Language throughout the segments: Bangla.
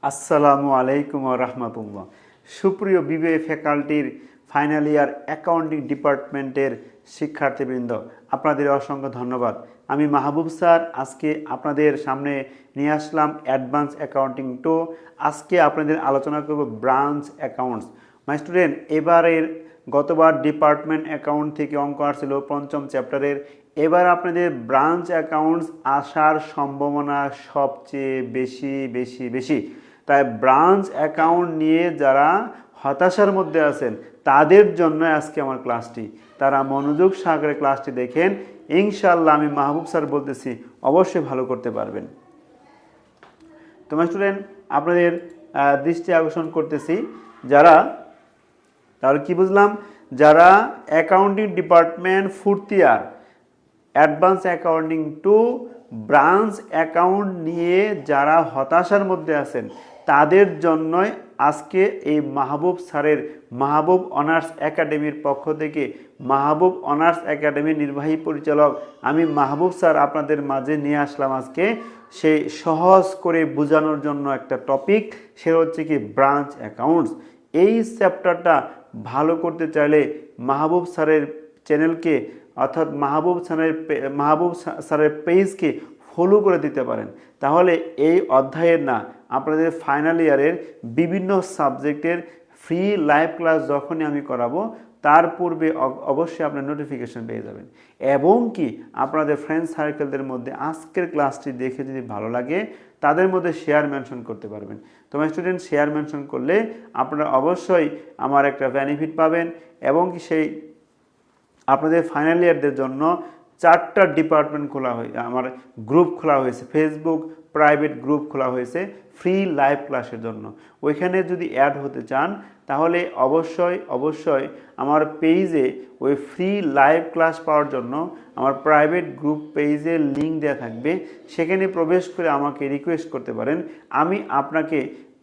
আসসালামু আলাইকুম ওয়া রাহমাতুল্লাহ। সুপ্রিয় বিবিএ ফ্যাকাল্টির ফাইনাল ইয়ার অ্যাকাউন্টিং ডিপার্টমেন্টের শিক্ষার্থীবৃন্দ, আপনাদের অসংখ্য ধন্যবাদ। আমি মাহবুব স্যার আজকে আপনাদের সামনে নিয়ে আসলাম অ্যাডভান্স অ্যাকাউন্টিং টু। আজকে আপনাদের আলোচনা করব ব্রাঞ্চ অ্যাকাউন্টস। মাই স্টুডেন্ট, এবারের গতবার ডিপার্টমেন্ট অ্যাকাউন্ট থেকে অঙ্ক আসছিল পঞ্চম চ্যাপ্টারের। এবার আপনাদের ব্রাঞ্চ অ্যাকাউন্টস আসার সম্ভাবনা সবচেয়ে বেশি বেশি বেশি। তাই ব্রাঞ্চ অ্যাকাউন্ট নিয়ে যারা হতাশার মধ্যে আছেন তাদের জন্য আজকে আমার ক্লাসটি। তারা মনোযোগ সহকারে ক্লাসটি দেখেন, ইনশাআল্লাহ আমি মাহবুব স্যার বলতেছি অবশ্যই ভালো করতে পারবেন। তোমার স্টুডেন্ট, আপনাদের দৃষ্টি আকর্ষণ করতেছি যারা, তাহলে কি বুঝলাম, যারা accounting department fourth year advance accounting two branch account নিয়ে যারা হতাশার মধ্যে আছেন তাদের জন্যই আজকে এই মাহবুব স্যারের মাহবুব অনার্স একাডেমির পক্ষ থেকে, মাহবুব অনার্স একাডেমির নির্বাহী পরিচালক আমি মাহবুব স্যার আপনাদের মাঝে নিয়ে আসলাম আজকে সেই সহজ করে বোঝানোর জন্য একটা টপিক। সেটা হচ্ছে কি ব্রাঞ্চ অ্যাকাউন্টস। এই চ্যাপ্টারটা ভালো করতে চাইলে মাহবুব স্যারের চ্যানেলকে অর্থাৎ মাহবুব স্যারের পেজকে ফলো করে দিতে পারেন। তাহলে এই অধ্যায়ের না, আপনাদের ফাইনাল ইয়ারের বিভিন্ন সাবজেক্টের ফ্রি লাইভ ক্লাস যখনই আমি করাবো তার পূর্বে অবশ্যই আপনার নোটিফিকেশন পেয়ে যাবেন। এবং কি আপনাদের ফ্রেন্ড সার্কেলদের মধ্যে আজকের ক্লাসটি দেখে যদি ভালো লাগে তাদের মধ্যে শেয়ার মেনশন করতে পারবেন। তোমার স্টুডেন্ট, শেয়ার মেনশন করলে আপনারা অবশ্যই আমার একটা বেনিফিট পাবেন। এবং কি সেই আপনাদের ফাইনাল ইয়ারদের জন্য 4টা ডিপার্টমেন্ট খোলা হয়েছে, আমার গ্রুপ খোলা হয়েছে, ফেসবুক প্রাইভেট গ্রুপ খোলা হয়েছে ফ্রি লাইভ ক্লাসের জন্য। ওইখানে যদি অ্যাড হতে চান তাহলে অবশ্যই আমার পেজে ওই ফ্রি লাইভ ক্লাস পাওয়ার জন্য আমার প্রাইভেট গ্রুপ পেজে লিঙ্ক দেওয়া থাকবে, সেখানে প্রবেশ করে আমাকে রিকোয়েস্ট করতে পারেন। আমি আপনাকে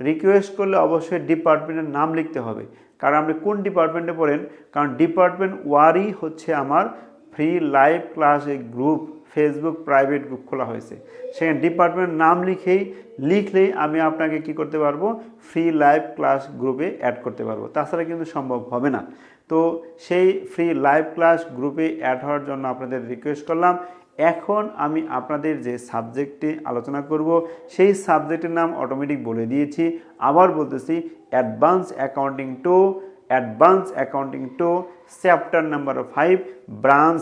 রিকোয়েস্ট করলে অবশ্যই ডিপার্টমেন্টের নাম লিখতে হবে, কারণ আপনি কোন ডিপার্টমেন্টে পড়েন। কারণ ডিপার্টমেন্ট ওয়ারই হচ্ছে আমার free live class group, Facebook private group খোলা হয়েছে। সেখানে ডিপার্টমেন্ট নাম লিখলেই আমি আপনাকে কি করতে পারবো, ফ্রি লাইভ ক্লাস গ্রুপে অ্যাড করতে পারবো। তাছাড়া কিন্তু সম্ভব হবে না। তো সেই ফ্রি লাইভ ক্লাস গ্রুপে অ্যাড হওয়ার জন্য আপনাদের রিকোয়েস্ট করলাম। এখন আমি আপনাদের যে সাবজেক্টে আলোচনা করব সেই সাবজেক্টের নাম অটোমেটিক বলে দিয়েছি, আবার বলতেছি, advance accounting two chapter number 5 branch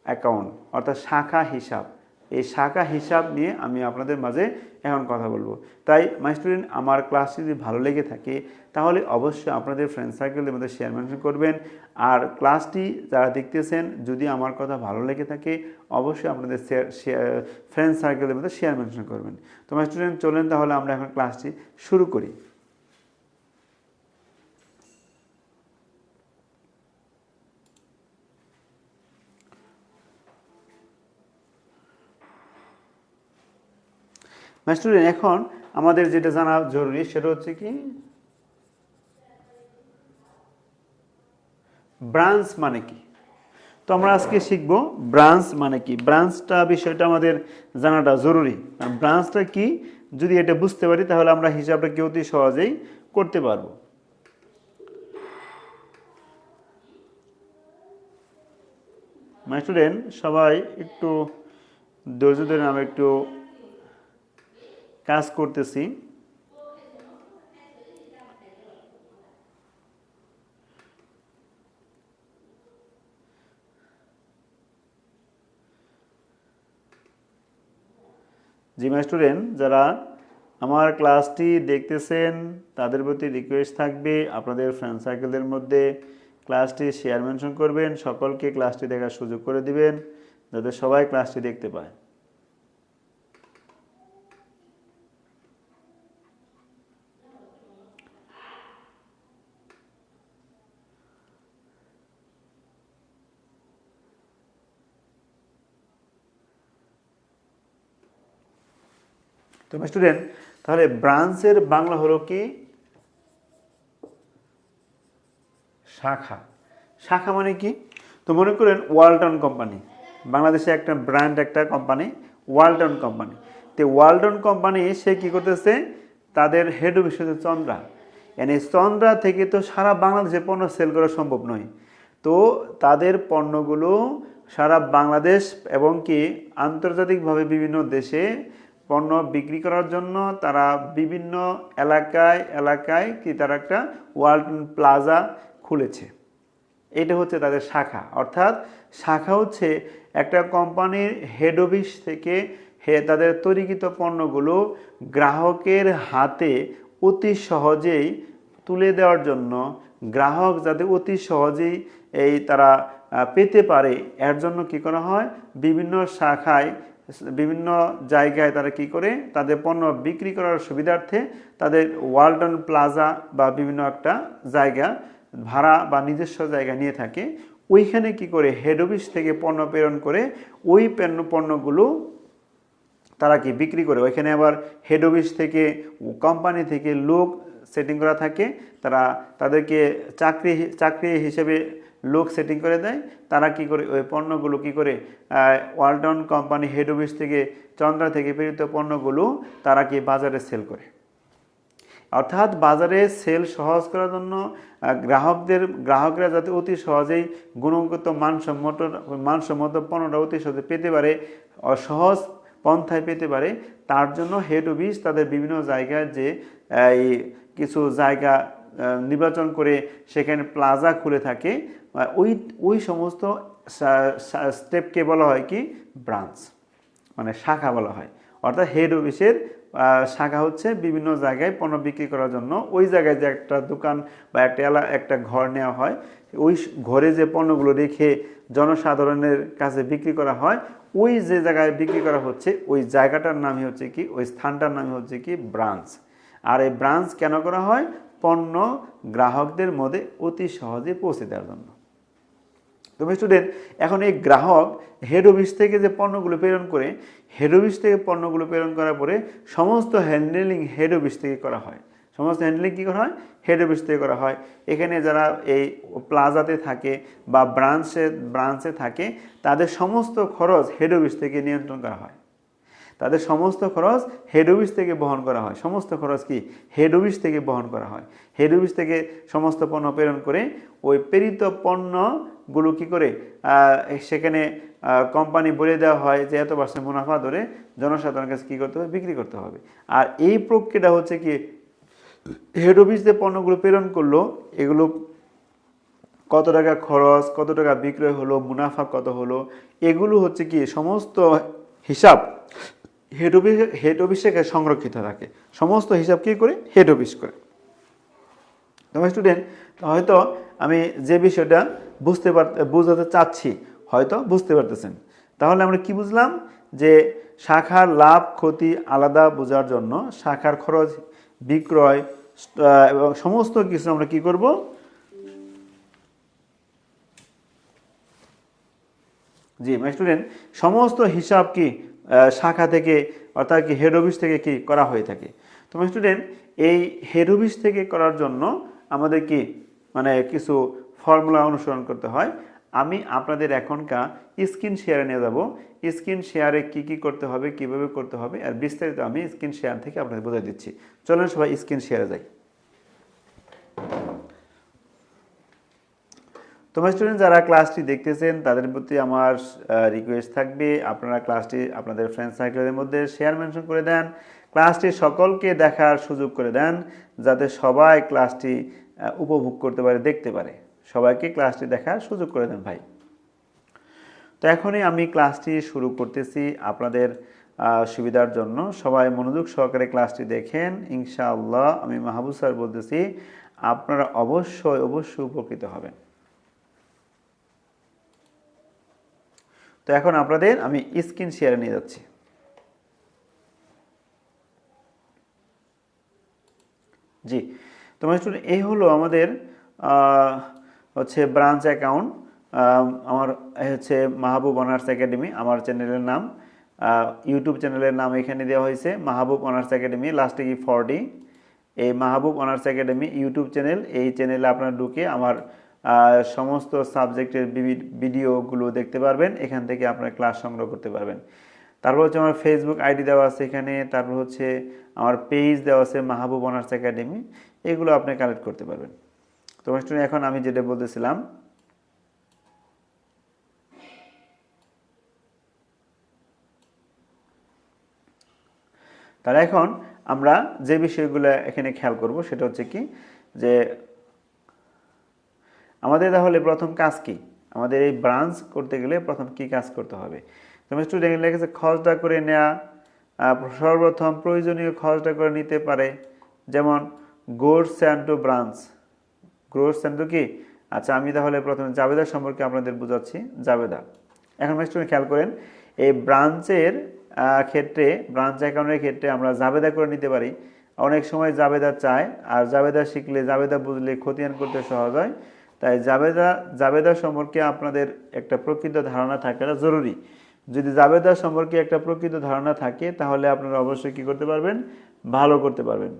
account, অর্থাৎ শাখা হিসাব। এই শাখা হিসাব নিয়ে আমি আপনাদের মাঝে এখন কথা বলবো। তাই মাই স্টুডেন্ট, আমার ক্লাসটি যদি ভালো লেগে থাকে তাহলে অবশ্যই আপনাদের ফ্রেন্ড সার্কেলের মধ্যে শেয়ার মেনশন করবেন। আর ক্লাসটি যারা দেখতেছেন যদি আমার কথা ভালো লেগে থাকে অবশ্যই আপনাদের ফ্রেন্ড সার্কেলের মধ্যে শেয়ার মেনশন করবেন। তো মাই স্টুডেন্ট, চলেন তাহলে আমরা এখন ক্লাসটি শুরু করি। মাই স্টুডেন্ট, এখন আমাদের যেটা জানা জরুরি সেটা হচ্ছে কি ব্রাঞ্চ মানে কি। তো আমরা আজকে শিখব ব্রাঞ্চ মানে কি। ব্রাঞ্চটা বিষয়টা আমাদের জানাটা জরুরি। ব্রাঞ্চটা কি যদি এটা বুঝতে পারি তাহলে আমরা হিসাবটা কি অতি সহজেই করতে পারবো। মাই স্টুডেন্ট, সবাই একটু ধৈর্য ধরে আমরা একটু কাজ করতেছি। জি মাই স্টুডেন্ট, যারা আমার ক্লাসটি দেখতেছেন তাদের প্রতি রিকোয়েস্ট থাকবে আপনাদের ফ্রেন্ড সার্কেলদের মধ্যে ক্লাসটি শেয়ার মেনশন করবেন, সকলকে ক্লাসটি দেখার সুযোগ করে দিবেন যাতে সবাই ক্লাসটি দেখতে পায়। তো স্টুডেন্ট, তাহলে ব্রাঞ্চের বাংলা হলো কি শাখা। শাখা মানে কি? তো মনে করেন ওয়ালটন কোম্পানি, বাংলাদেশে একটা ব্র্যান্ড, একটা কোম্পানি ওয়ালটন কোম্পানি। তো ওয়ালটন কোম্পানি সে কি করতেছে, তাদের হেড অফিস হচ্ছে চন্দ্রা। চন্দ্রা থেকে তো সারা বাংলাদেশে পণ্য সেল করা সম্ভব নয়। তো তাদের পণ্যগুলো সারা বাংলাদেশ এবং কি আন্তর্জাতিকভাবে বিভিন্ন দেশে পণ্য বিক্রি করার জন্য তারা বিভিন্ন এলাকায় এলাকায় কি তারা একটা ওয়ালটন প্লাজা খুলেছে। এটা হচ্ছে তাদের শাখা। অর্থাৎ শাখা হচ্ছে একটা কোম্পানির হেড অফিস থেকে তাদের তৈরিকৃত পণ্যগুলো গ্রাহকের হাতে অতি সহজেই তুলে দেওয়ার জন্য, গ্রাহক যাতে অতি সহজেই তারা পেতে পারে এর জন্য কি করা হয়, বিভিন্ন শাখায় বিভিন্ন জায়গায় তারা কি করে তাদের পণ্য বিক্রি করার সুবিধার্থে তাদের ওয়ালটন প্লাজা বা বিভিন্ন একটা জায়গা ভাড়া বা নিজস্ব জায়গা নিয়ে থাকে। ওইখানে কি করে হেড অফিস থেকে পণ্য প্রেরণ করে ওই পণ্যগুলো তারা কি বিক্রি করে। ওইখানে আবার হেড অফিস থেকে কোম্পানি থেকে লোক সেটিং করা থাকে, তারা তাদেরকে চাকরি হিসেবে লোক সেটিং করে দেয়। তারা কি করে ওই পণ্যগুলো কি করে ওয়ালটন কোম্পানি হেড অফিস থেকে চন্দ্রা থেকে প্রেরিত পণ্যগুলো তারা কি বাজারে সেল করে। অর্থাৎ বাজারে সেল সহজ করার জন্য গ্রাহকরা যাতে অতি সহজেই গুণগত মানসম্মত পণ্যটা অতি সহজে পেতে পারে, সহজ পন্থায় পেতে পারে, তার জন্য হেড অফিস তাদের বিভিন্ন জায়গায় যে কিছু জায়গা নির্বাচন করে সেখানে প্লাজা খুলে থাকে, ওই সমস্ত স্টেপকে বলা হয় কি ব্রাঞ্চ, মানে শাখা বলা হয়। অর্থাৎ হেড অফিসের শাখা হচ্ছে বিভিন্ন জায়গায় পণ্য বিক্রি করার জন্য ওই জায়গায় যে একটা দোকান বা একটা ঘর নেওয়া হয়, ওই ঘরে যে পণ্যগুলো রেখে জনসাধারণের কাছে বিক্রি করা হয়, ওই যে জায়গায় বিক্রি করা হচ্ছে ওই জায়গাটার নামই হচ্ছে কি, ওই স্থানটার নামই হচ্ছে কি ব্রাঞ্চ। আর এই ব্রাঞ্চ কেন করা হয়? পণ্য গ্রাহকদের মধ্যে অতি সহজে পৌঁছে দেওয়ার জন্য। তবে স্টুডেন্ট, এখন এই গ্রাহক হেড অফিস থেকে যে পণ্যগুলো প্রেরণ করে, হেড অফিস থেকে পণ্যগুলো প্রেরণ করার পরে সমস্ত হ্যান্ডেলিং হেড অফিস থেকে করা হয়। সমস্ত হ্যান্ডেলিং কী করা হয়? হেড অফিস থেকে করা হয়। এখানে যারা এই প্লাজাতে থাকে বা ব্রাঞ্চে থাকে, তাদের সমস্ত খরচ হেড অফিস থেকে নিয়ন্ত্রণ করা হয়। তাদের সমস্ত খরচ হেড অফিস থেকে বহন করা হয়। সমস্ত খরচ কি হেড অফিস থেকে বহন করা হয়। হেড অফিস থেকে সমস্ত পণ্য প্রেরণ করে ওই প্রেরিত পণ্যগুলো কি করে সেখানে কোম্পানি বলে দেওয়া হয় যে এত % মুনাফা ধরে জনসাধারণের কাছে কী করতে হবে? বিক্রি করতে হবে। আর এই প্রক্রিয়াটা হচ্ছে কি হেড অফিস যে পণ্যগুলো প্রেরণ করলো, এগুলো কত টাকা খরচ, কত টাকা বিক্রয় হলো, মুনাফা কত হলো, এগুলো হচ্ছে কি সমস্ত হিসাব হেড অফিসে সংরক্ষিত থাকে। সমস্ত হিসাব কি করে? হেড অফিস করে। তোমার স্টুডেন্ট, হয়তো আমি যে বিষয়টা বুঝাতে চাচ্ছি হয়তো বুঝতে পারতেছেন। তাহলে আমরা কি বুঝলাম? যে শাখার লাভ ক্ষতি আলাদা বোঝার জন্য শাখার খরচ, বিক্রয় এবং সমস্ত কিছু আমরা কি করব? জি মাই স্টুডেন্ট, সমস্ত হিসাব কি শাখা থেকে অর্থাৎ কি হেড অফিস থেকে কি করা হয়ে থাকে। তো মাই স্টুডেন্ট, এই হেড অফিস থেকে করার জন্য আমাদের কি মানে কিছু ফর্মুলা অনুসরণ করতে হয়। আমি আপনাদের এখনকার স্ক্রিন শেয়ারে নিয়ে যাব। স্ক্রিন শেয়ারে কি কি করতে হবে, কিভাবে করতে হবে, আর বিস্তারিত আমি স্ক্রিন শেয়ার থেকে আপনাদের বোঝাই দিচ্ছি। চলুন সবাই স্ক্রিন শেয়ারে যাই। তোমার স্টুডেন্ট যারা ক্লাসটি দেখতেছেন তাদের প্রতি আমার রিকোয়েস্ট থাকবে, আপনারা ক্লাসটি আপনাদের ফ্রেন্ড সার্কেলের মধ্যে শেয়ার মেনশন করে দেন। ক্লাসটি সকলকে দেখার সুযোগ করে দেন, যাতে সবাই ক্লাসটি উপভোগ করতে পারে, দেখতে পারে। সবাইকে ক্লাসটি দেখার সুযোগ করে দেন ভাই। তো এখনই আমি ক্লাসটি শুরু করতেছি আপনাদের সুবিধার জন্য। সবাই মনোযোগ সহকারে ক্লাসটি দেখেন। ইনশাআল্লাহ আমি মাহবুব স্যার বলতেছি, আপনারা অবশ্যই উপকৃত হবেন। তো এখন আপনাদের আমি স্ক্রিন শেয়ারে নিয়ে যাচ্ছি। জি, তোমার স্টুডেন্ট, এই হলো আমাদের হচ্ছে ব্রাঞ্চ অ্যাকাউন্ট। আমার হচ্ছে মাহবুব অনার্স একাডেমি আমার চ্যানেলের নাম, ইউটিউব চ্যানেলের নাম এখানে দেওয়া হয়েছে মাহবুব অনার্স একাডেমি, লাস্টে কি 40। এই মাহবুব অনার্স একাডেমি ইউটিউব চ্যানেল। এই চ্যানেলে আপনারা ঢুকে আমার সমস্ত সাবজেক্টের ভিডিওগুলো দেখতে পারবেন। এখান থেকে আপনারা ক্লাস সংগ্রহ করতে পারবেন। তারপর হচ্ছে আমার ফেসবুক আইডি দেওয়া আছে এখানে, তারপর হচ্ছে আমার পেজ দেওয়া আছে মাহবুব অনার্স একাডেমি, এগুলো আপনি কালেক্ট করতে পারবেন। তো স্টুডেন্ট এখন আমি যেটা বলতেছিলাম, তাহলে এখন আমরা যে বিষয়গুলো এখানে খেয়াল করব সেটা হচ্ছে কি, যে আমাদের তাহলে প্রথম কাজ কি, আমাদের এই ব্রাঞ্চ করতে গেলে প্রথম কি কাজ করতে হবে। তোমার স্টুডেন্ট লেগেছে খরচটা করে নেওয়া, সর্বপ্রথম প্রয়োজনীয় খরচটা করে নিতে পারে, যেমন goods and to branch. Goods and to কি, আচ্ছা আমি তাহলে প্রথমে জাবেদা সম্পর্কে আপনাদের বোঝাচ্ছি। জাবেদা, এখন স্টুডেন্ট খেয়াল করেন, এই ব্রাঞ্চের ক্ষেত্রে, ব্রাঞ্চ অ্যাকাউন্টের ক্ষেত্রে আমরা জাবেদা করে নিতে পারি। অনেক সময় জাবেদা চায়, আর জাবেদা শিখলে, জাবেদা বুঝলে খতিয়ান করতে সহজ হয়। তাই জাবেদা সম্পর্কে আপনাদের একটা প্রকৃত ধারণা থাকাটা জরুরি। যদি জাবেদা সম্পর্কে একটা প্রকৃত ধারণা থাকে তাহলে আপনারা অবশ্যই কি করতে পারবেন, ভালো করতে পারবেন।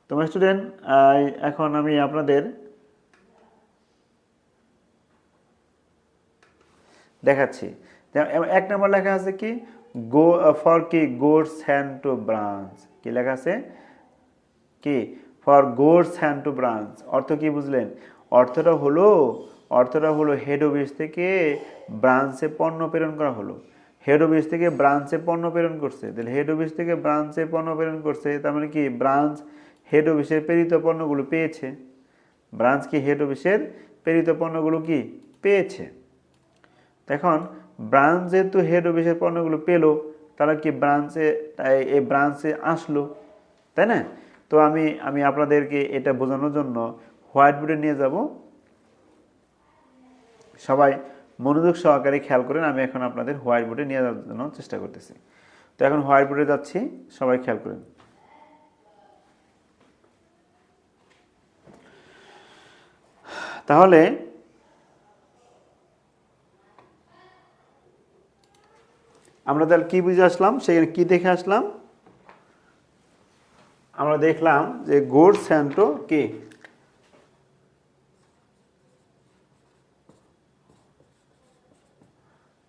তোমার স্টুডেন্ট এখন আমি আপনাদের দেখাচ্ছি। এক নম্বর লেখা আছে কি, গো ফর কি, গোডস হ্যান্ড টু ব্রাঞ্চ। কি লেখা আছে কি, for goods hand to branch. অর্থ কি বুঝলেন? অর্থটা হলো হেড অফিস থেকে ব্রাঞ্চে পণ্য প্রেরণ করা হলো। হেড অফিস থেকে ব্রাঞ্চে পণ্য প্রেরণ করছে, তাহলে হেড অফিস থেকে ব্রাঞ্চে পণ্য প্রেরণ করছে, তার মানে কি ব্রাঞ্চ হেড অফিসের প্রেরিত পণ্যগুলো পেয়েছে। ব্রাঞ্চ কি হেড অফিসের প্রেরিত পণ্যগুলো কি পেয়েছে। এখন ব্রাঞ্চ যেহেতু হেড অফিসের পণ্যগুলো পেলো, তারা কি এই ব্রাঞ্চে আসলো, তাই না? তো আমি আপনাদেরকে এটা বোঝানোর জন্য হোয়াইট বোর্ডে নিয়ে যাব। সবাই মনোযোগ সহকারে খেয়াল করেন, আমি এখন আপনাদের হোয়াইট বোর্ডে নিয়ে যাওয়ার জন্য চেষ্টা করতেছি। তো এখন হোয়াইট বোর্ডে যাচ্ছি, সবাই খেয়াল করেন। তাহলে আমরা তাহলে কি বুঝে আসলাম, সেখানে কি দেখে আসলাম? আমরা দেখলাম যে গুডস অ্যান্ড টু কি,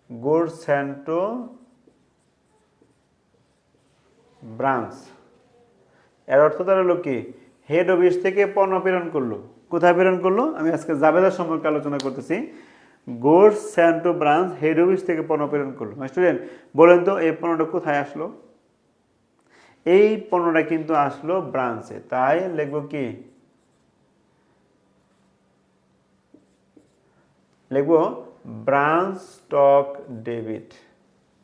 গুডস অ্যান্ড টু ব্রাঞ্চ, এর অর্থ দাঁড়ালো কি, হেড অফিস থেকে পণ্য প্রেরণ করলো। কোথায় প্রেরণ করলো? আমি আজকে জাবেদা সম্পর্কে আলোচনা করতেছি। Goods and to branch, head office থেকে পণ্য প্রেরণ করলো। স্টুডেন্ট বলেন তো এই পণ্যটা কোথায় আসলো? এই পণ্যটা কিন্তু আসলো ব্রাঞ্চে, তাই লিখবো কি, লিখবো ব্রাঞ্চ স্টক ডেবিট।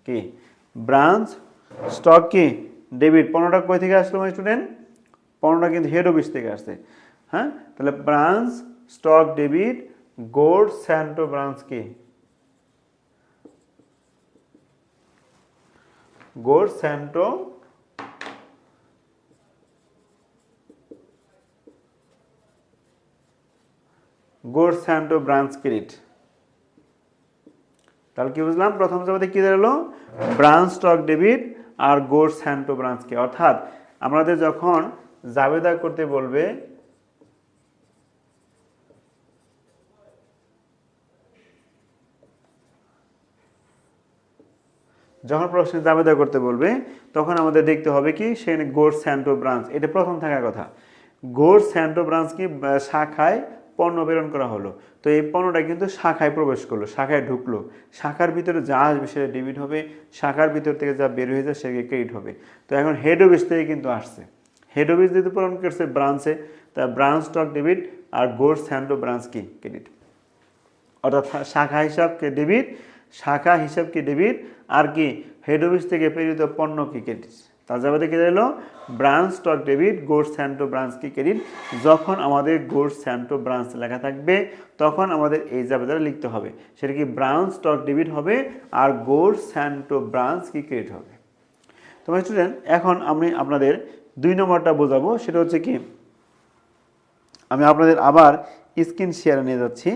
কি, ব্রাঞ্চ স্টক কি ডেবিট। পণ্যটা কই থেকে আসলো স্টুডেন্ট? পণ্যটা কিন্তু হেড অফিস থেকে আসছে। হ্যাঁ, তাহলে branch stock debit goods and to branch কি, goods and to goods and to branch credit. তাহলে কি বুঝলাম? প্রথম জায়গাতে কি দাঁড়ালো, ব্রাঞ্চ স্টক ডেবিট আর গুডস অ্যান্ড টু ব্রাঞ্চ কি। অর্থাৎ আমাদের যখন জাবেদা করতে বলবে, যখন প্রশ্নে জাবেদা করতে বলবে তখন আমাদের দেখতে হবে কি, সেখানে গুডস অ্যান্ড টু ব্রাঞ্চ, এটা প্রথম থাকার কথা। গুডস অ্যান্ড টু ব্রাঞ্চ কি, শাখায় পণ্য প্রেরণ করা হলো। তো এই পণ্যটা কিন্তু শাখায় প্রবেশ করলো, শাখায় ঢুকলো, শাখার ভিতরে যা আসবে সেটা ডেবিট হবে, শাখার ভিতর থেকে যা বের হয়ে যায় সেটা ক্রেডিট হবে। তো এখন হেড অফিস থেকে কিন্তু আসছে, হেড অফিস যেহেতু প্রেরণ করছে ব্রাঞ্চে, তা ব্রাঞ্চ স্টক ডেবিট আর গুডস অ্যান্ড টু ব্রাঞ্চ কি ক্রেডিট। অর্থাৎ শাখা হিসাবকে ডেবিট, শাখা হিসাবকে ডেবিট, আর কি হেড অফিস থেকে প্রেরিত পণ্য কি ক্রেডিট। তার যাবে কি রইল, branch stock debit goods and to branch কি ক্রেডিট। যখন আমাদের গুডস অ্যান্ড টু ব্রাঞ্চ লেখা থাকবে তখন আমাদের এই জাবেদাটা লিখতে হবে, সেটা কি ব্রাঞ্চ স্টক ডেবিট হবে আর গুডস অ্যান্ড টু ব্রাঞ্চ কি ক্রেডিট হবে। তোমার স্টুডেন্ট এখন আমি আপনাদের 2 নম্বরটা বোঝাবো, সেটা হচ্ছে কি, আমি আপনাদের আবার স্ক্রিন শেয়ারে নিয়ে যাচ্ছি।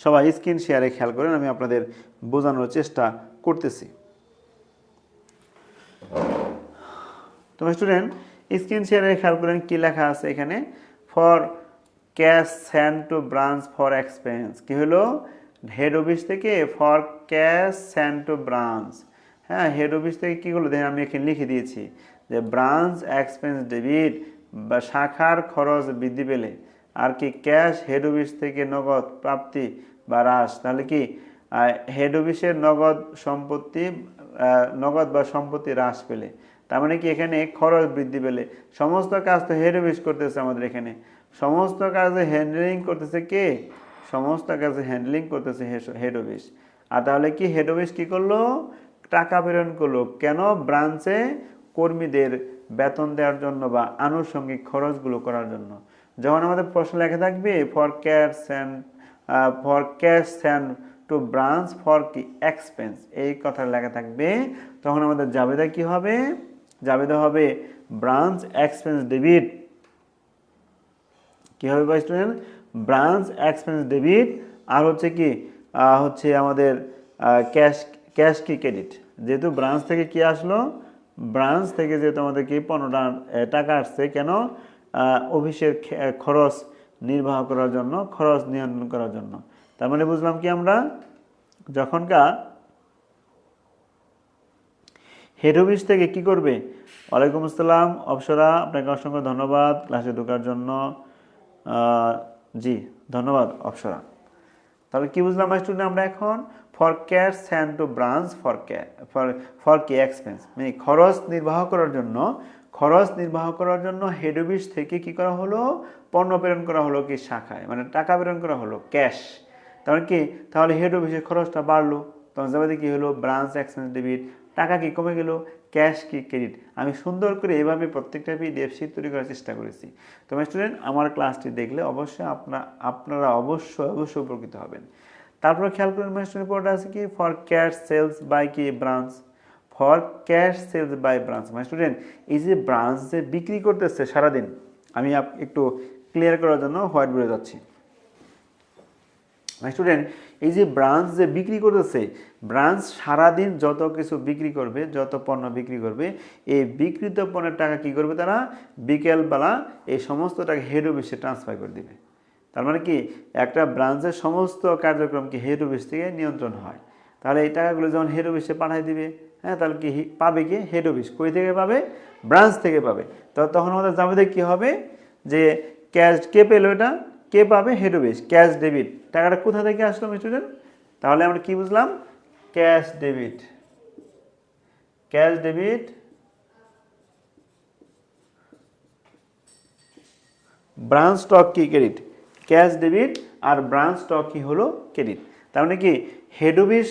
সবাই স্ক্রিন শেয়ারে খেয়াল করেন, আমি আপনাদের বোঝানোর চেষ্টা করতেছি। তোমার স্টুডেন্ট স্ক্রিন শেয়ারে খেয়াল করেন কি লেখা আছে এখানে, for cash send to branch for expense. কি হলো, হেড অফিস থেকে for cash send to branch. হ্যাঁ, হেড অফিস থেকে কী করলো দেখেন, আমি এখানে লিখে দিয়েছি যে ব্রাঞ্চ এক্সপেন্স ডেবিট বা শাখার খরচ বৃদ্ধি পেলে, আর কি ক্যাশ হেড অফিস থেকে নগদ প্রাপ্তি বা হ্রাস। তাহলে কি হেড অফিসের নগদ বা সম্পত্তি হ্রাস পেলে, তার মানে কি এখানে খরচ বৃদ্ধি পেলে। সমস্ত কাজ তো হেড অফিস করতেছে আমাদের এখানে, সমস্ত কাজে হ্যান্ডলিং করতেছে কে? সমস্ত কাজে হ্যান্ডলিং করতেছে হেড অফিস। আর তাহলে কি হেড অফিস কী করলো? টাকা প্রেরণ করলো কেন? ব্রাঞ্চে কর্মীদের বেতন দেওয়ার জন্য বা আনুষঙ্গিক খরচগুলো করার জন্য। যখন আমাদের প্রশ্ন লেখা থাকবে for cash send to branch for কি এক্সপেন্স, এই কথা লেখা থাকবে, তখন আমাদের জাবেদা কি হবে? জাবেদা হবে ব্রাঞ্চ এক্সপেন্স ডেবিট। কী হবে ভাই স্টুডেন্ট? Branch expense debit. আর হচ্ছে কি হচ্ছে আমাদের ক্যাশ কি ক্রেডিট। যেহেতু ব্রাঞ্চ থেকে কি আসলো? ব্রাঞ্চ থেকে যেহেতু আমাদের কি 15 টাকা আসছে, কেন? অফিসের খরচ নির্বাহ করার জন্য, খরচ নিয়ন্ত্রণ করার জন্য। তার মানে বুঝলাম কি আমরা, যখনকার হেড অফিস থেকে কি করবে? ওয়ালাইকুম আসসালাম অপসরা, আপনাকে অসংখ্য ধন্যবাদ ক্লাসে ঢোকার জন্য। জি ধন্যবাদ অপসরা। তাহলে কি বুঝলাম স্টুডেন্ট আমরা এখন? For cash send to branch for কি এক্সপেন্স, মানে খরচ নির্বাহ করার জন্য হেড অফিস থেকে কি করা হলো? পণ্য প্রেরণ করা হলো কি শাখায়, মানে টাকা প্রেরণ করা হলো ক্যাশ। তাহলে কি, তাহলে হেড অফিসের খরচটা বাড়লো, তখন যাবে কি হলো? Branch expense debit. টাকা কি কমে গেল? ক্যাশ কি ক্রেডিট। আমি সুন্দর করে এইভাবে প্রত্যেকটা পিডিএফ শীট তৈরি করার চেষ্টা করেছি। তোমার স্টুডেন্ট আমার ক্লাসটি দেখলে অবশ্যই আপনারা অবশ্যই উপকৃত হবেন। তারপরে খেয়াল করেন মাই স্টুডেন্ট, পড়াটা আছে কি ফর ক্যাশ সেলস বাই কি branch, for cash sales by branch. My student, এই যে ব্রাঞ্চ যে বিক্রি করতেছে সারাদিন, আমি একটু ক্লিয়ার করার জন্য হোয়াইট বোর্ডে যাচ্ছি। স্টুডেন্ট, এই যে ব্রাঞ্চ যে বিক্রি করতেছে, ব্রাঞ্চ সারাদিন যত কিছু বিক্রি করবে, যত পণ্য বিক্রি করবে, এই বিক্রিত পণ্যের টাকা কি করবে তারা? বিকেলবেলা এই সমস্ত টাকা হেড অফিসে ট্রান্সফার করে দিবে। তার মানে কি, একটা ব্রাঞ্চের সমস্ত কার্যক্রম কি হেড অফিস থেকে নিয়ন্ত্রণ হয়। তাহলে এই টাকাগুলো যখন হেড অফিসে পাঠিয়ে দিবে, হ্যাঁ, তাহলে কি পাবে কি? Head office. কই থেকে পাবে? ব্রাঞ্চ থেকে পাবে। তো তখন আমাদের জাবেদা কি হবে? যে ক্যাশ কে পেলো এটা? কে পাবে? Head office. ক্যাশ ডেবিট, টাকাটা কোথা থেকে আসলো স্টুডেন্ট? তাহলে আমরা কি বুঝলাম? Cash debit, cash debit branch stock কি ক্রেডিট। ক্যাশ ডেবিট আর ব্রাঞ্চ স্টক কি হলো? ক্রেডিট। তার মানে কি, হেড অফিস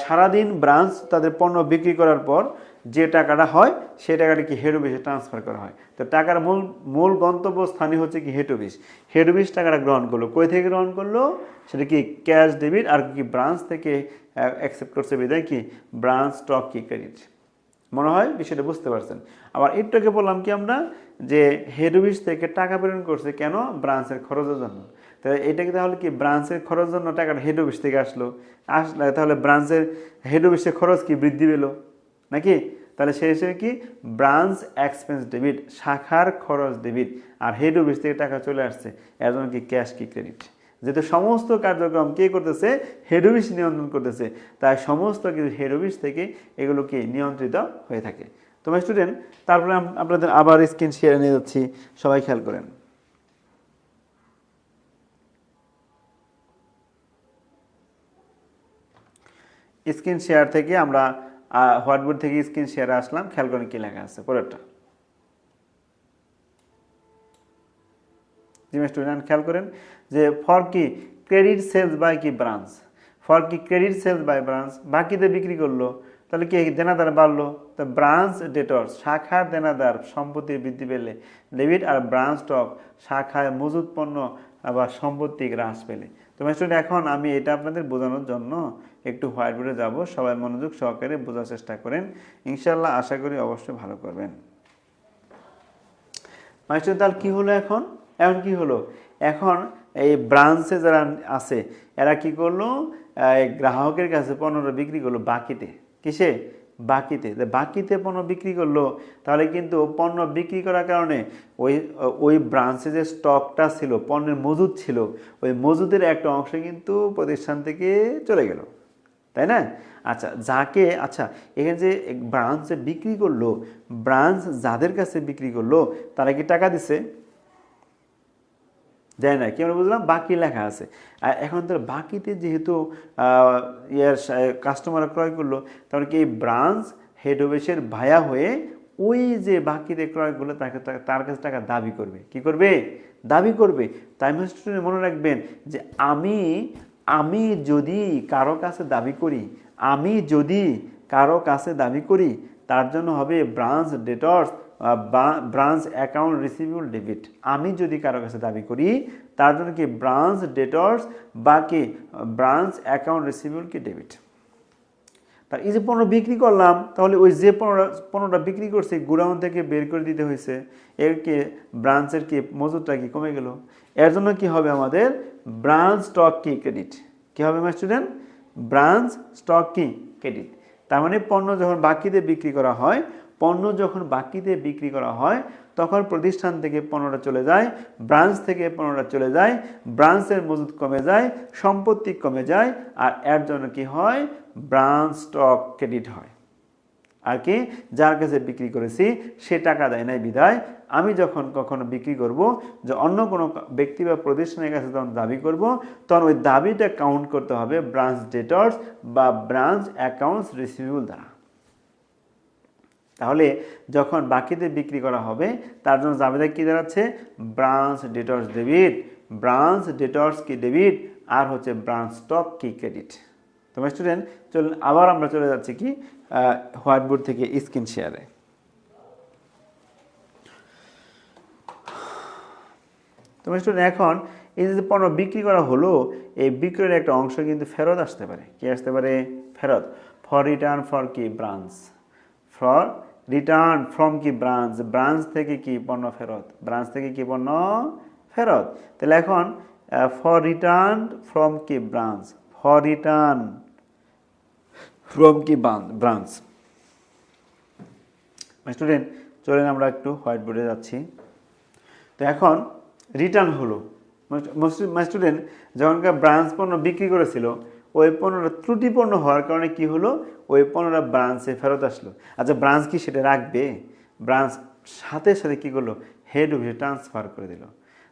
সারাদিন ব্রাঞ্চ তাদের পণ্য বিক্রি করার পর যে টাকাটা হয়, সেই টাকাটা কি হেড অফিসে ট্রান্সফার করা হয়। তো টাকার মূল গন্তব্য স্থানীয় হচ্ছে কি হেড অফিস। হেড অফিস টাকাটা গ্রহণ করলো, কই থেকে গ্রহণ করলো? সেটা কি ক্যাশ ডেবিট, আর কি ব্রাঞ্চ থেকে অ্যাকসেপ্ট করছে বিদায় কি ব্রাঞ্চ স্টক কি ক্রেডিট। মনে হয় বিষয়টা বুঝতে পারছেন। আবার একটুকে বললাম কি আমরা, যে হেড অফিস থেকে টাকা প্রেরণ করছে কেন? ব্রাঞ্চের খরচের জন্য। তাহলে এটাকে তাহলে কি ব্রাঞ্চের খরচের জন্য টাকাটা হেড অফিস থেকে আসলো, তাহলে ব্রাঞ্চের হেড অফিসের খরচ কি বৃদ্ধি পেলো নাকি? তাহলে সেই হিসেবে কি ব্রাঞ্চ এক্সপেন্স ডেবিট, শাখার খরচ ডেবিট, আর হেড অফিস থেকে টাকা চলে আসছে, এর জন্য কি ক্যাশ কি ক্রেডিট। যেহেতু সমস্ত কার্যক্রম কে করতেছে? হেড অফিস নিয়ন্ত্রণ করতেছে, তাই সমস্ত কিছু হেড অফিস থেকে এগুলো কি নিয়ন্ত্রিত হয়ে থাকে। তোমার স্টুডেন্ট, তারপরে আপনাদের আবার স্ক্রিন শেয়ার নিয়ে যাচ্ছি, সবাই খেয়াল করেন। স্ক্রিন শেয়ার থেকে আমরা হোয়াইটবোর্ড থেকে স্ক্রিন শেয়ারে আসলাম, খেয়াল করেন কি লেখা আছে পরেরটা। জি স্টুডেন্ট, খেয়াল করেন যে ফর কি ক্রেডিট সেলস বাই কি ব্রাঞ্চ, ফর কি ক্রেডিট সেলস বাই ব্রাঞ্চ, বাকিতে বিক্রি করলো, তাহলে কি দেনাদার বাড়লো। তো ব্রাঞ্চ ডেটর্স, শাখার দেনাদার সম্পত্তি বৃদ্ধি পেলে ডেবিট, আর ব্রাঞ্চ স্টক, শাখায় মজুত পণ্য বা সম্পত্তি হ্রাস পেলে। তো স্টুডেন্ট, এখন আমি এটা আপনাদের বোঝানোর জন্য একটু হোয়াইট বোর্ডে যাবো, সবাই মনোযোগ সহকারে বোঝার চেষ্টা করেন, ইনশাল্লাহ আশা করি অবশ্যই ভালো করবেন। স্টুডেন্ট, তাহলে কী হলো এখন? এখন কি হলো? এখন এই ব্রাঞ্চে যারা আছে এরা কি করলো? গ্রাহকের কাছে পণ্যটা বিক্রি করলো বাকিতে, কিসে? বাকিতে, বাকিতে পণ্য বিক্রি করলো, তাহলে কিন্তু পণ্য বিক্রি করার কারণে ওই ওই ব্রাঞ্চে যে স্টকটা ছিল, পণ্যের মজুদ ছিল, ওই মজুদের একটা অংশ কিন্তু প্রতিষ্ঠান থেকে চলে গেল, তাই না? আচ্ছা, এখানে যে ব্রাঞ্চে বিক্রি করলো, ব্রাঞ্চ যাদের কাছে বিক্রি করলো তারা কি টাকা দিছে? দেয় না। কি আমরা বুঝলাম? বাকি লেখা আছে। আর এখন তো বাকিতে যেহেতু কাস্টমার ক্রয় করলো, তাহলে কি এই ব্রাঞ্চ হেড অফিসের ভায়া হয়ে ওই যে বাকিতে ক্রয় করলো তার কাছে টাকা দাবি করবে। কি করবে? দাবি করবে। তাই স্টুডেন্ট মনে রাখবেন যে আমি যদি কারো কাছে দাবি করি, তার জন্য হবে branch debtors, branch account receivable debit. আমি যদি কারো কাছে দাবি করি তার জন্য কি ব্রাঞ্চ ডেটর্স বা কি ব্রাঞ্চ অ্যাকাউন্ট রিসিভেবল কি ডেবিট। তার এই যে পণ্য বিক্রি করলাম, তাহলে ওই যে পণ্যটা বিক্রি করছে গোডাউন থেকে বের করে দিতে হয়েছে, এর কি ব্রাঞ্চের কি মজুদটা কি কমে গেল। এর জন্য কি হবে আমাদের ব্রাঞ্চ স্টক কি ক্রেডিট। কি হবে আমার স্টুডেন্ট? ব্রাঞ্চ স্টক কি ক্রেডিট। তার মানে পণ্য যখন বাকিতে বিক্রি করা হয় তখন প্রতিষ্ঠান থেকে পণ্যটা চলে যায়, ব্রাঞ্চ থেকে পণ্যটা চলে যায়, ব্রাঞ্চের মজুদ কমে যায়, সম্পত্তি কমে যায়, আর এর জন্য কি হয়? ব্রাঞ্চ স্টক ক্রেডিট হয়। আর কি যার কাছে বিক্রি করেছি সে টাকা দেয় নাই বিধায় আমি যখন কখনো বিক্রি করব, যে অন্য কোনো ব্যক্তি বা প্রতিষ্ঠানের কাছে যখন দাবি করব, তখন ওই দাবিটা কাউন্ট করতে হবে ব্রাঞ্চ ডেটর্স বা ব্রাঞ্চ অ্যাকাউন্টস রিসিভেবল দ্বারা। তাহলে যখন বাকিতে বিক্রি করা হবে তার জন্য দাবিটা কি দাঁড়াচ্ছে? Branch debtors debit, branch debtors কি ডেবিট, আর হচ্ছে ব্রাঞ্চ স্টক কি ক্রেডিট। তোমার স্টুডেন্ট চলুন আবার আমরা চলে যাচ্ছি কি হোয়াইট বোর্ড থেকে স্ক্রিন শেয়ারে। তোমার স্টুডেন্ট এখন এই যে পণ্য বিক্রি করা হলো, এই বিক্রয়ের একটা অংশ কিন্তু ফেরত আসতে পারে। কি আসতে পারে? ফেরত। ফর রিটার্ন ফর কি ব্রাঞ্চ, ফর রিটার্ন ফ্রম কি ব্রাঞ্চ, ব্রাঞ্চ থেকে কি পণ্য ফেরত, ব্রাঞ্চ থেকে কি পণ্য ফেরত। তাহলে এখন ফর রিটার্ন ফ্রম কি ব্রাঞ্চ, ফর রিটার্ন ফ্রম কি ব্রাঞ্চ। স্টুডেন্ট চলেন আমরা একটু হোয়াইট বোর্ডে যাচ্ছি। তো এখন রিটার্ন হলো, স্টুডেন্ট যখনকার ব্রাঞ্চ পণ্য বিক্রি করেছিল ওই পণ্যটা ত্রুটিপূর্ণ হওয়ার কারণে কি হলো? ওই পণ্যটা ব্রাঞ্চে ফেরত আসলো। আচ্ছা, ব্রাঞ্চ কি সেটা রাখবে? ব্রাঞ্চ সাথে সাথে কী করলো? হেড অফিসে ট্রান্সফার করে দিল।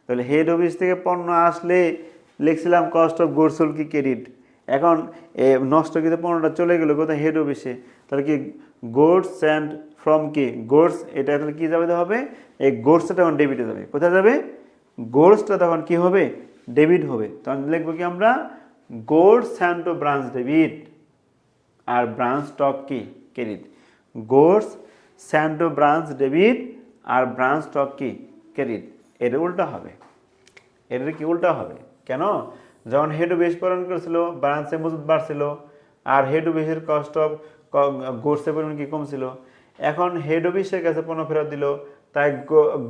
তাহলে হেড অফিস থেকে পণ্য আসলে লিখছিলাম কস্ট অফ গুডস সোল্ড কি ক্রেডিট, এখন নষ্টকৃত পণ্যটা চলে গেলো কোথায়? হেড অফিসে। তাহলে কি গুডস অ্যান্ড ফ্রম কি গুডস, এটা তাহলে কী যাবে হবে? এই গুডসটা তখন ডেবিটে যাবে। কোথায় যাবে? গুডসটা তখন কি হবে? ডেবিট হবে। তখন লিখবো কি আমরা? Goods and to branch debit, আর ব্রাঞ্চ স্টক কি credit. Goods and to branch debit আর ব্রাঞ্চ স্টক কি ক্রেডিট। এর উল্টা হবে। এর কি উল্টা হবে? কেন? যখন হেড অফিস প্রেরণ করেছিল ব্রাঞ্চে মজুদ বাড়ছিল, আর হেড অফিসের কস্ট অফ গুডসের পরিমাণ কি কমছিল। এখন হেড অফিসের কাছে পণ্য ফেরত দিল, তাই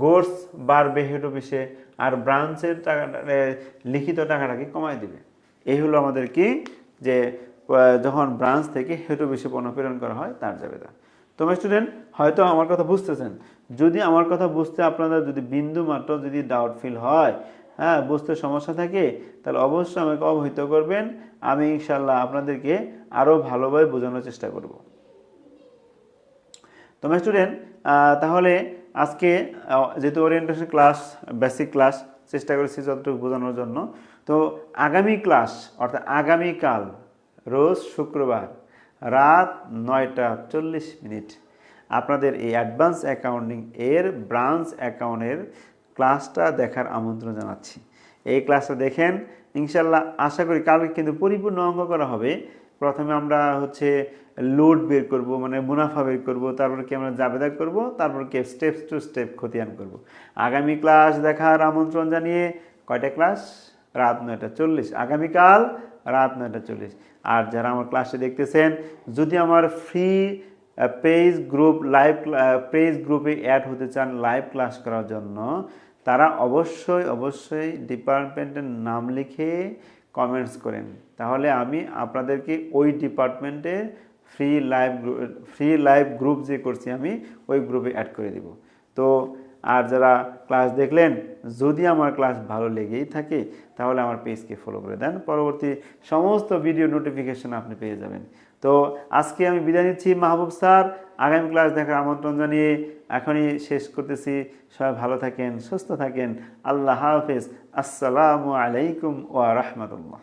গুডস বাড়বে হেড অফিসে, আর ব্রাঞ্চের টাকা লিখিত টাকাটাকে কমায় দিবে। এই হলো আমাদের কি যে যখন ব্রাঞ্চ থেকে হেড অফিসে পণ্য প্রেরণ করা হয় তার জাবেদা। তোমরা স্টুডেন্ট হয়তো আমার কথা বুঝতেছেন। যদি আমার কথা বুঝতে আপনাদের যদি বিন্দু মাত্র যদি ডাউট ফিল হয়, হ্যাঁ, বুঝতে সমস্যা থাকে, তাহলে অবশ্যই আমাকে অবহিত করবেন। আমি ইনশাল্লাহ আপনাদেরকে আরও ভালোভাবে বোঝানোর চেষ্টা করব। তোমরা স্টুডেন্ট তাহলে আজকে যেহেতু ওরিয়েন্টেশন ক্লাস বেসিক ক্লাস চেষ্টা করেছি যতটুকু বোঝানোর জন্য, তো আগামী ক্লাস অর্থাৎ আগামীকাল রোজ শুক্রবার রাত 9টা 40 আপনাদের এই অ্যাডভান্স অ্যাকাউন্টিং এর ব্রাঞ্চ অ্যাকাউন্টের ক্লাসটা দেখার আমন্ত্রণ জানাচ্ছি। এই ক্লাসটা দেখেন ইনশাল্লাহ। আশা করি কালকে কিন্তু পরিপূর্ণ অঙ্ক করা হবে। প্রথমে আমরা হচ্ছে লোড বের করব, মানে মুনাফা বের করব, তারপর কি আমরা জাবেদা করব, তারপর কি স্টেপস টু স্টেপ খতিয়ান করব। আগামী ক্লাস দেখার আমন্ত্রণ জানিয়ে কয়টা ক্লাস? রাত 9টা 40, আগামীকাল রাত 9টা 40। আর যারা আমার ক্লাসে দেখতেছেন, যদি আমার ফ্রি পেজ গ্রুপে অ্যাড হতে চান লাইভ ক্লাস করার জন্য, তারা অবশ্যই ডিপার্টমেন্টের নাম লিখে কমেন্টস করেন। তাহলে আমি আপনাদেরকে ওই ডিপার্টমেন্টে ফ্রি লাইভ গ্রুপ যে করছি আমি ওই গ্রুপে অ্যাড করে দিব। তো আর যারা ক্লাস দেখলেন, যদি আমার ক্লাস ভালো লেগেই থাকে তাহলে আমার পেজকে ফলো করে দেন, পরবর্তী সমস্ত ভিডিও নোটিফিকেশন আপনি পেয়ে যাবেন। তো আজকে আমি বিদায় নিচ্ছি মাহবুব স্যার, আগামী ক্লাস দেখার আমন্ত্রণ জানিয়ে এখনই শেষ করতেছি। সবাই ভালো থাকেন, সুস্থ থাকেন, আল্লাহ হাফেজ, আসসালামু আলাইকুম ওয়া রাহমাতুল্লাহ।